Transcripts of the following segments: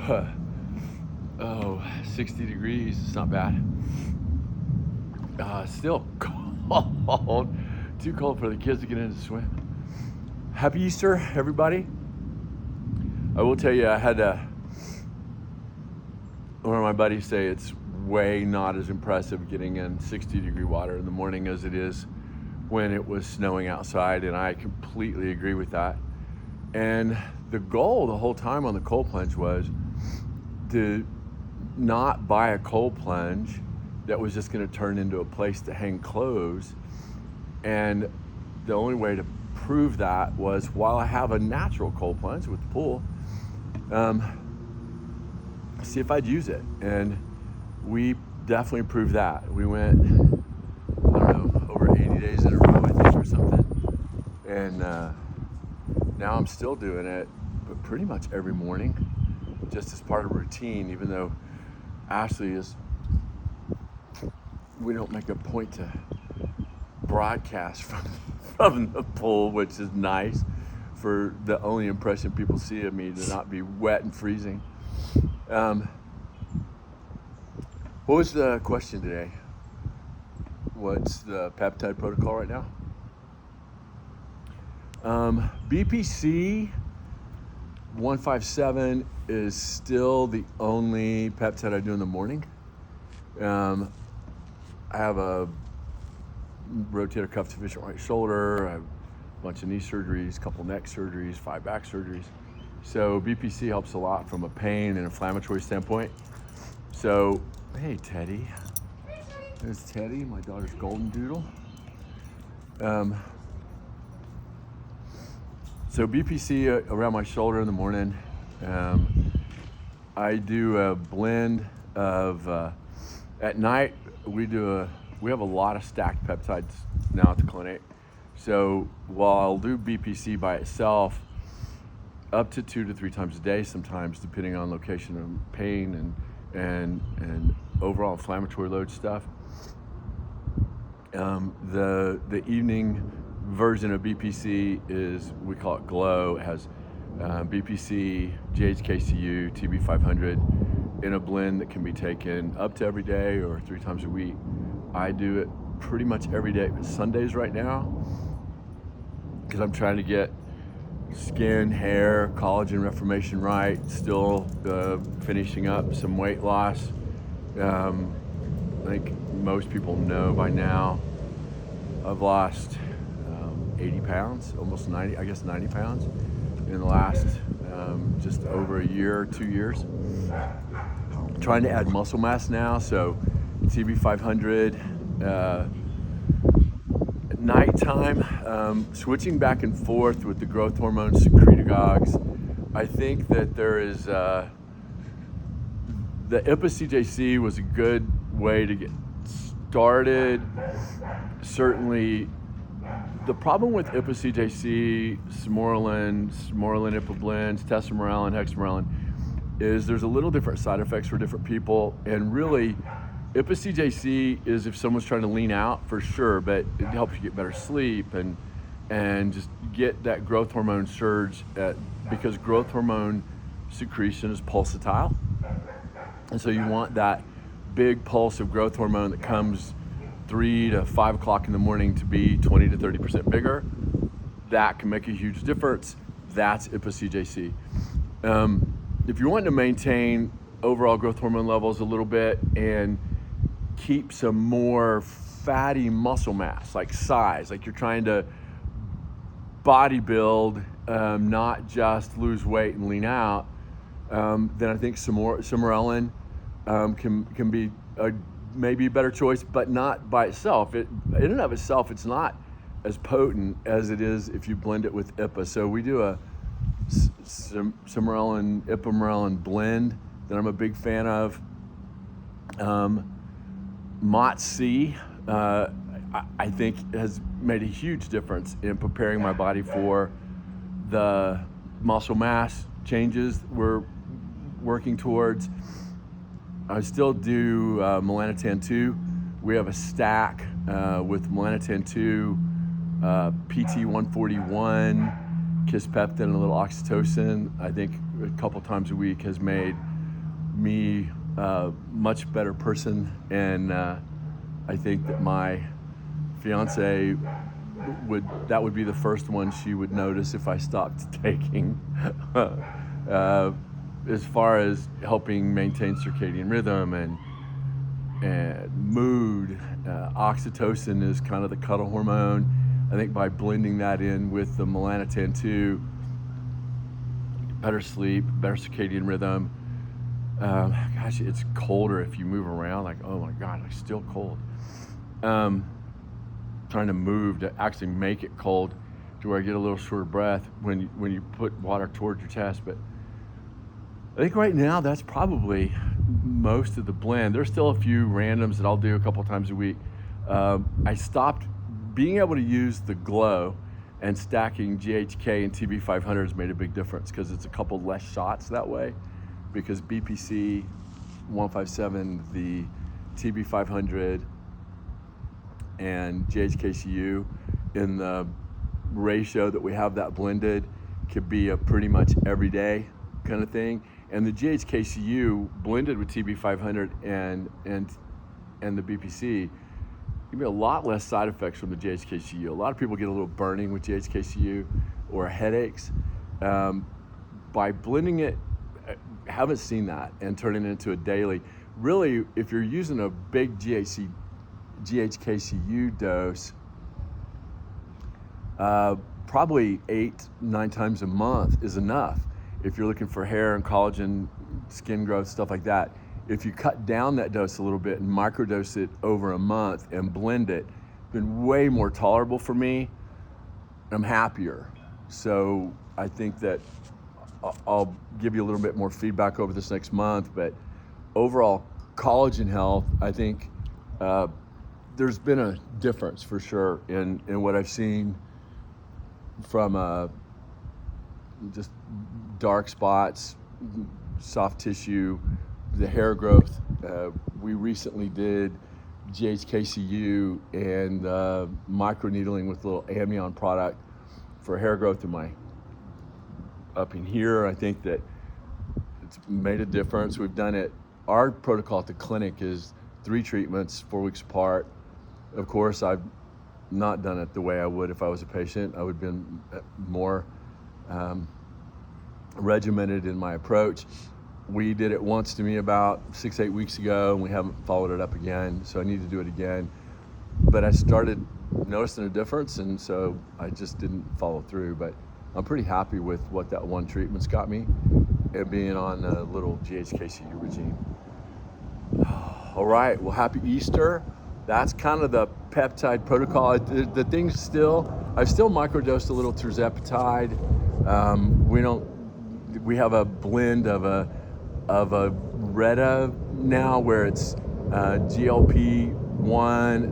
Oh, 60 degrees, it's not bad. Still cold, too cold for the kids to get in to swim. Happy Easter, everybody. I will tell you, I had one of my buddies say it's way not as impressive getting in 60 degree water in the morning as it is when it was snowing outside, and I completely agree with that. And the goal the whole time on the cold plunge was to not buy a cold plunge that was just going to turn into a place to hang clothes. And the only way to prove that was, while I have a natural cold plunge with the pool, see if I'd use it. And we definitely proved that. We went, I don't know, over 80 days in a row, I think, or something. And now I'm still doing it, but pretty much every morning, just as part of a routine, even though Ashley we don't make a point to broadcast from the pool, which is nice for the only impression people see of me to not be wet and freezing. What was the question today? What's the peptide protocol right now? BPC 157 is still the only peptide I do in the morning. I have a rotator cuff deficient right shoulder, I have a bunch of knee surgeries, a couple neck surgeries, 5 back surgeries. So BPC helps a lot from a pain and inflammatory standpoint. So, hey Teddy. There's Teddy, my daughter's golden doodle. So BPC around my shoulder in the morning. I do a blend of, at night we have a lot of stacked peptides now at the clinic. So while I'll do BPC by itself, up to 2 to 3 times a day sometimes, depending on location and pain and overall inflammatory load stuff. The evening version of BPC is, we call it Glow. It has BPC, GHKCU, TB500 in a blend that can be taken up to every day or 3 times a week. I do it pretty much every day, but Sundays right now, because I'm trying to get skin, hair, collagen reformation right, still finishing up some weight loss. I think most people know by now I've lost 80 pounds, almost 90, I guess 90 pounds in the last just over a year, 2 years. I'm trying to add muscle mass now, so TB500 at nighttime, switching back and forth with the growth hormone secretagogues. I think that there is the IPA-CJC was a good way to get started. Certainly, the problem with IPA-CJC, Smorelin IPA blends, tesamorelin, hexamorelin, is there's a little different side effects for different people. And really, IPA-CJC is if someone's trying to lean out, for sure, but it helps you get better sleep and just get that growth hormone surge because growth hormone secretion is pulsatile. And so you want that big pulse of growth hormone that comes 3 to 5 o'clock in the morning to be 20 to 30% bigger. That can make a huge difference. That's IPA-CJC. If you want to maintain overall growth hormone levels a little bit and keep some more fatty muscle mass, like size, like you're trying to body build, not just lose weight and lean out, then I think Smorelin can be maybe a better choice, but not by itself. In and of itself, it's not as potent as it is if you blend it with IPA. So we do a Smorelin, IPA-morelin blend that I'm a big fan of. MOTC, I think, has made a huge difference in preparing my body for the muscle mass changes we're working towards. I still do melanotan 2. We have a stack with melanotan 2, PT141, kisspeptin, and a little oxytocin. I think a couple times a week has made me a much better person, and I think that my fiance that would be the first one she would notice if I stopped taking. As far as helping maintain circadian rhythm and mood, oxytocin is kind of the cuddle hormone. I think by blending that in with the melanotan 2, better sleep, better circadian rhythm. Gosh, it's colder if you move around. Like, oh my God, it's still cold. Trying to move to actually make it cold to where I get a little short of breath when you put water towards your chest. But I think right now that's probably most of the blend. There's still a few randoms that I'll do a couple times a week. I stopped being able to use the glow, and stacking GHK and TB500 has made a big difference because it's a couple less shots that way. Because BPC 157, the TB500, and GHKCU in the ratio that we have that blended could be a pretty much everyday kind of thing. And the GHKCU blended with TB500 and the BPC give me a lot less side effects from the GHKCU. A lot of people get a little burning with GHKCU or headaches. By blending it, I haven't seen that, and turning it into a daily. Really, if you're using a big GHKCU dose, probably 8-9 times a month is enough. If you're looking for hair and collagen, skin growth, stuff like that. If you cut down that dose a little bit and microdose it over a month and blend it, it's been way more tolerable for me. I'm happier. So I think that I'll give you a little bit more feedback over this next month, but overall collagen health, I think there's been a difference for sure in what I've seen from just dark spots, soft tissue, the hair growth. We recently did GHKCU and microneedling with a little amnion product for hair growth up in here. I think that it's made a difference. We've done it. Our protocol at the clinic is 3 treatments, 4 weeks apart. Of course, I've not done it the way I would if I was a patient. I would have been more regimented in my approach. We did it once to me about 6-8 weeks ago, and we haven't followed it up again, so I need to do it again. But I started noticing a difference, and so I just didn't follow through. But I'm pretty happy with what that one treatment's got me, and being on a little GHKCU regime. All right, well, happy Easter. That's kind of the peptide protocol. The thing's I've still microdosed a little tirzepatide. We have a blend of a Retta now where it's GLP-1,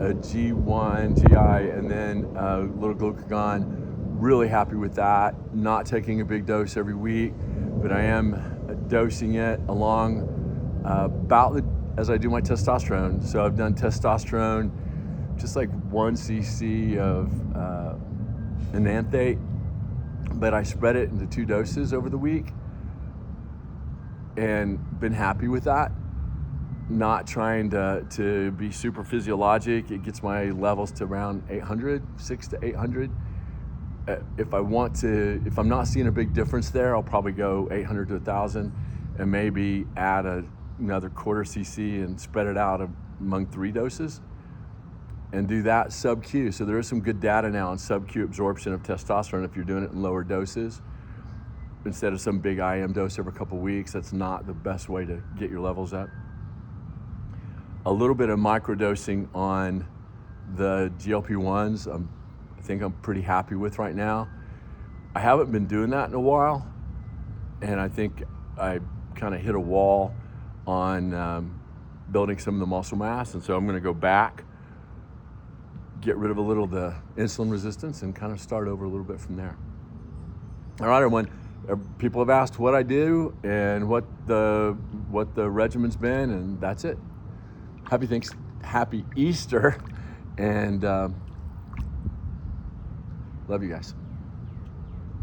a G1, GI, and then a little glucagon. Really happy with that. Not taking a big dose every week, but I am dosing it along as I do my testosterone. So I've done testosterone, just like 1 cc of enanthate, but I spread it into 2 doses over the week and been happy with that. Not trying to be super physiologic. It gets my levels to around 800, 600 to 800. If I'm not seeing a big difference there, I'll probably go 800 to 1,000 and maybe add another 1/4 cc and spread it out among 3 doses and do that sub-Q. So there is some good data now on sub-Q absorption of testosterone if you're doing it in lower doses. Instead of some big IM dose every couple weeks, that's not the best way to get your levels up. A little bit of microdosing on the GLP-1s, I think I'm pretty happy with right now. I haven't been doing that in a while, and I think I kind of hit a wall on building some of the muscle mass, and so I'm gonna go back, get rid of a little of the insulin resistance, and kind of start over a little bit from there. All right, everyone. People have asked what I do and what the regimen's been, and that's it. Happy Easter, and love you guys.